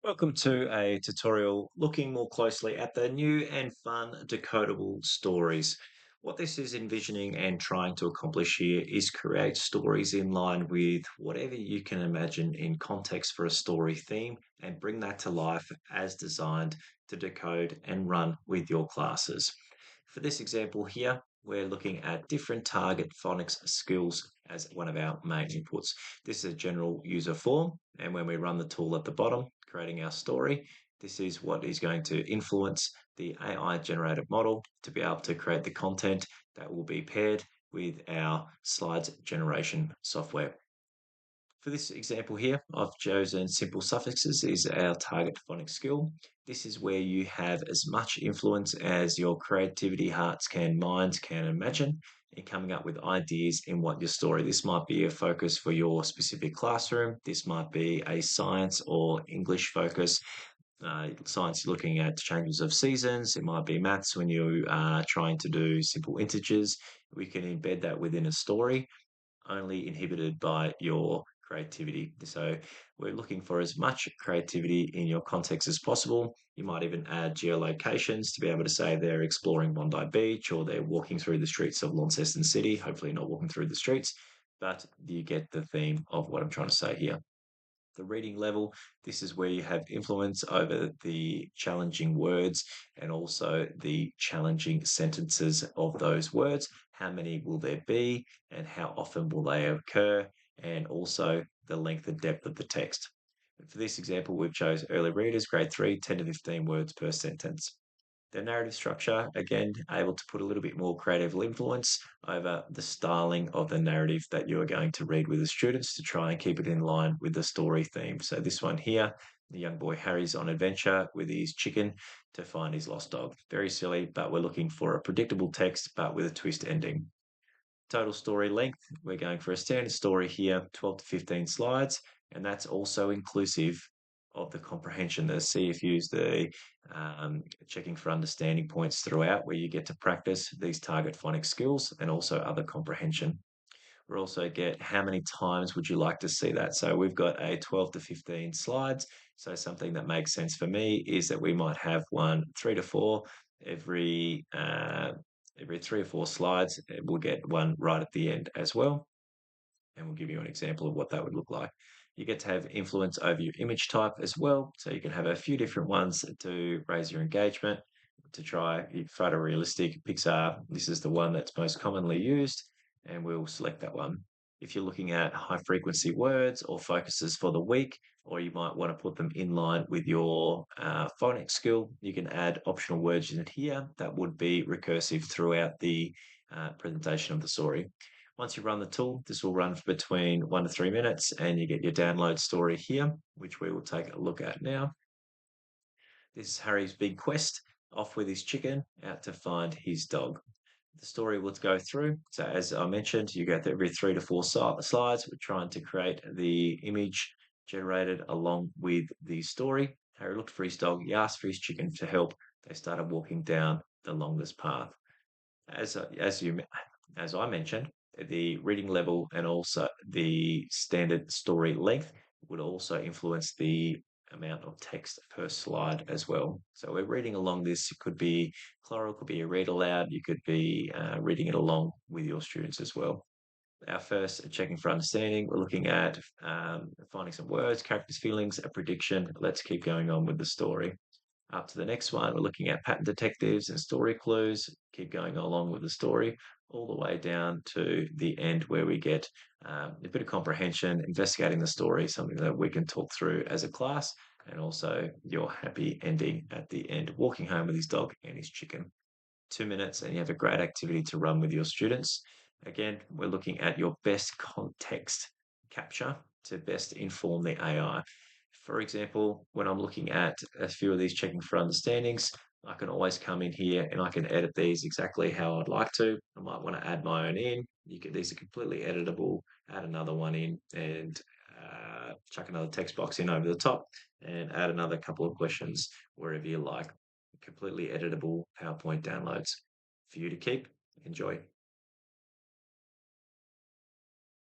Welcome to a tutorial looking more closely at the new and fun decodable stories. What this is envisioning and trying to accomplish here is create stories in line with whatever you can imagine in context for a story theme and bring that to life as designed to decode and run with your classes. For this example here, we're looking at different target phonics skills as one of our main inputs. This is a general user form, and when we run the tool at the bottom, creating our story, this is what is going to influence the AI generated model to be able to create the content that will be paired with our slides generation software. For this example here, I've chosen simple suffixes is our target phonics skill. This is where you have as much influence as your creativity, hearts can, minds can imagine in coming up with ideas in what your story. This might be a focus for your specific classroom. This might be a science or English focus. Science looking at changes of seasons. It might be maths when you are trying to do simple integers. We can embed that within a story only inhibited by your creativity. So we're looking for as much creativity in your context as possible. You might even add geolocations to be able to say they're exploring Bondi Beach or they're walking through the streets of Launceston City, hopefully not walking through the streets, but you get the theme of what I'm trying to say here. The reading level, this is where you have influence over the challenging words and also the challenging sentences of those words. How many will there be and how often will they occur? And also the length and depth of the text. For this example, we've chose early readers, grade 3, 10 to 15 words per sentence. The narrative structure, again, able to put a little bit more creative influence over the styling of the narrative that you are going to read with the students to try and keep it in line with the story theme. So this one here, the young boy Harry's on adventure with his chicken to find his lost dog. Very silly, but we're looking for a predictable text, but with a twist ending. Total story length, we're going for a standard story here, 12 to 15 slides, and that's also inclusive of the comprehension. The CFUs, the checking for understanding points throughout, where you get to practice these target phonics skills and also other comprehension. We also get how many times would you like to see that? So we've got a 12 to 15 slides. So something that makes sense for me is that we might have one 3 to 4 every every 3 or 4 slides. We'll get one right at the end as well, and we'll give you an example of what that would look like. You get to have influence over your image type as well, so you can have a few different ones to raise your engagement. To try photorealistic Pixar, this is the one that's most commonly used, and we'll select that one. If you're looking at high frequency words or focuses for the week, or you might want to put them in line with your phonics skill, you can add optional words in here that would be recursive throughout the presentation of the story. Once you run the tool, this will run for between 1 to 3 minutes and you get your download story here, which we will take a look at now. This is Harry's big quest, off with his chicken, out to find his dog. The story will go through. So as I mentioned, you go through every 3 to 4 slides. We're trying to create the image generated along with the story. Harry looked for his dog. He asked for his chicken to help. They started walking down the longest path. As as I mentioned, the reading level and also the standard story length would also influence the amount of text per slide as well. So we're reading along this. It could be chloral, could be a read aloud. You could be reading it along with your students as well. Our first checking for understanding, we're looking at finding some words, characters, feelings, a prediction. Let's keep going on with the story. Up to the next one, we're looking at pattern detectives and story clues. Keep going along with the story, all the way down to the end where we get a bit of comprehension, investigating the story, something that we can talk through as a class, and also your happy ending at the end, walking home with his dog and his chicken. 2 minutes, and you have a great activity to run with your students. Again, we're looking at your best context capture to best inform the AI. For example, when I'm looking at a few of these checking for understandings, I can always come in here and I can edit these exactly how I'd like to. I might want to add my own in. These are completely editable. Add another one in and chuck another text box in over the top and add another couple of questions wherever you like. Completely editable PowerPoint downloads for you to keep. Enjoy.